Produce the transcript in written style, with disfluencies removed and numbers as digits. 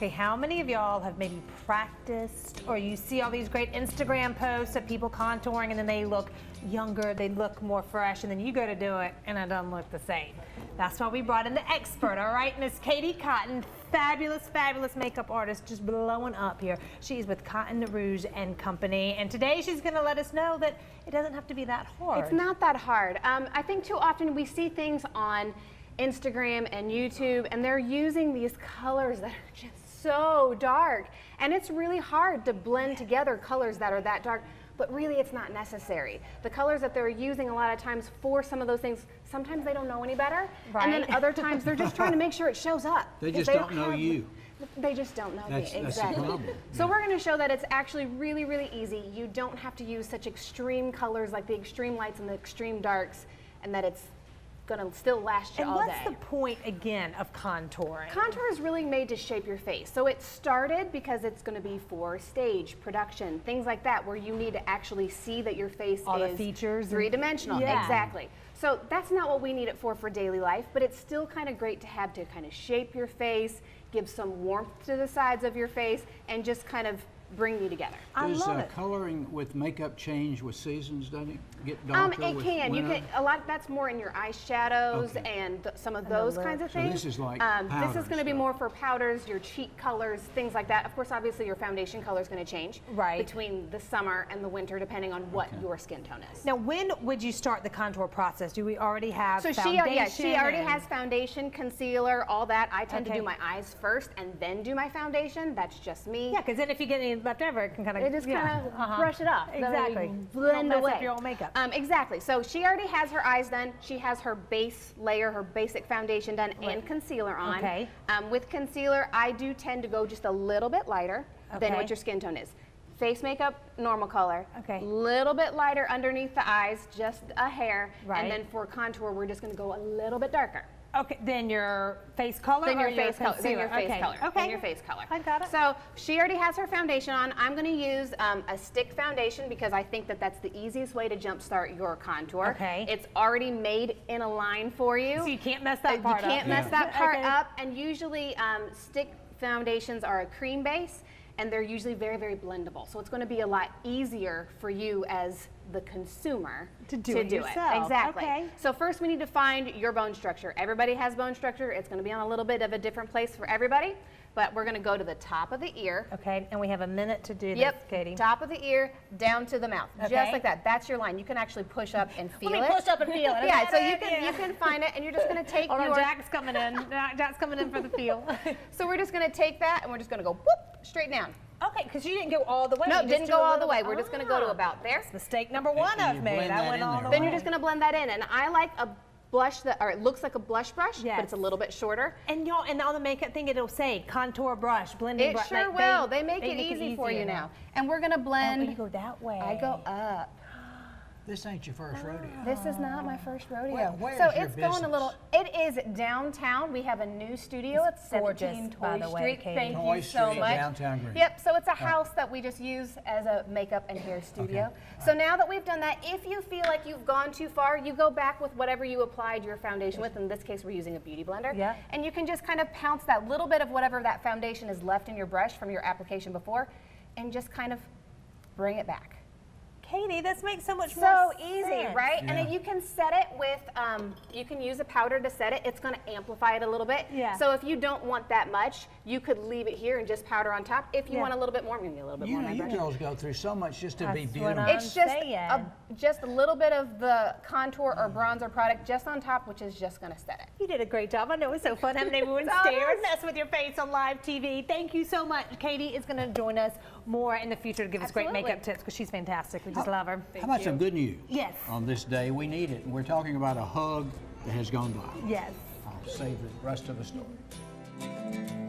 Okay, how many of y'all have maybe practiced, or you see all these great Instagram posts of people contouring and then they look younger, they look more fresh, and then you go to do it and it doesn't look the same? That's why we brought in the expert, all right? Miss Katie Cotton, fabulous, fabulous makeup artist, just blowing up here. She's with Cotton Rouge and Company, and today she's gonna let us know that it doesn't have to be that hard. It's not that hard. I think too often we see things on Instagram and YouTube, and they're using these colors that are just so dark, and it's really hard to blend together colors that are that dark, but really it's not necessary. The colors that they're using a lot of times for some of those things, sometimes they don't know any better, right. And then other times they're just trying to make sure it shows up. They just don't know you. They just don't know That's me, the exactly. problem. So we're going to show that it's actually really, really easy. You don't have to use such extreme colors like the extreme lights and the extreme darks, and that it's going to still last you all day. And what's the point, again, of contouring? Contour is really made to shape your face. So it started because it's going to be for stage, production, things like that, where you need to actually see that your face all is the features, three-dimensional. Yeah. Exactly. So that's not what we need it for daily life, but it's still kind of great to have to kind of shape your face, give some warmth to the sides of your face, and just kind of bring you together. I love it. Coloring with makeup change with seasons? Doesn't it get darker? It with can. You winter? can. A lot. That's more in your eyeshadows Okay. and some of those kinds of So things. this is like this is going to be powders, more for powders, your cheek colors, things like that. Of course, obviously, your foundation color is going to change between the summer and the winter, depending on what your skin tone is. Now, when would you start the contour process? Do we already have So foundation? she already has foundation, concealer, all that. I tend to do my eyes first and then do my foundation. That's just me. Yeah, because then if you get any left over, it can kind of It just kind of brush it off. Exactly. Blend away. Up your own makeup. Exactly. So she already has her eyes done. She has her base layer, her basic foundation done, and concealer on. Okay. With concealer, I do tend to go just a little bit lighter than what your skin tone is. Face makeup, normal color. Okay. Little bit lighter underneath the eyes, just a hair. Right. And then for contour, we're just going to go a little bit darker. Okay, then your face color Then or your face color. Then concealer? your face color. Okay. Then your face color. I got it. So she already has her foundation on. I'm going to use a stick foundation because I think that that's the easiest way to jumpstart your contour. Okay. It's already made in a line for you. So you can't mess that part up. You can't mess that part Okay. up. And usually stick foundations are a cream base, and they're usually very, very blendable. So it's going to be a lot easier for you as the consumer to do it yourself. Exactly. Okay. So first we need to find your bone structure. Everybody has bone structure. It's going to be on a little bit of a different place for everybody, but we're going to go to the top of the ear. Okay, and we have a minute to do this, Yep, Katie. top of the ear down to the mouth, Okay. just like that. That's your line. You can actually push up and feel Let me it. push up and feel it. Yeah, Is so that you can find it, and you're just going to take Hold on, your. Jack's coming in. Jack's coming in for the feel. So we're just going to take that, and we're just going to go whoop straight down. Okay, because you didn't go all the way. No, You didn't just go do a all the little way. bit. We're just going to go to about there. Mistake number one And I've you made. blend I that went in all there, the way. Then you're just going to blend that in, and I like a blush that, or it looks like a blush brush, Yes. but it's a little bit shorter. And y'all, and on the makeup thing, it'll say contour brush, blending It brush. sure like will. They make it easy for you now. And we're going to Oh, blend. you go that way. I go up. This ain't your first rodeo. This is not my first rodeo. Well, where's so your it's going a business? little. It is downtown. We have a new studio. It's gorgeous, 17 by Toy the way, Street. Katie. Thank Toy you so Street, much. downtown Green. Yep. So it's a house that we just use as a makeup and hair studio. So now that we've done that, if you feel like you've gone too far, you go back with whatever you applied your foundation with. In this case, we're using a beauty blender. Yeah. And you can just kind of pounce that little bit of whatever that foundation is left in your brush from your application before, and just kind of bring it back. Katie, this makes so much So more easy, sense. right? Yeah. And then you can set it with, you can use a powder to set it. It's going to amplify it a little bit. Yeah. So if you don't want that much, you could leave it here and just powder on top. If you want a little bit more, I'm going to get a little bit You more know, in my you brush. girls go through so much just to be That's what beautiful. I'm It's just saying. just a little bit of the contour or bronzer product just on top, which is just going to set it. You did a great job. I know it's so fun having everyone It's all stare and nice. mess with your face on live TV. Thank you so much. Katie is going to join us more in the future to give us great Absolutely. makeup tips because she's fantastic. We just love her. How about some good news? Yes. On this day, we need it. And we're talking about a hug that has gone viral. Yes. I'll save the rest of the story.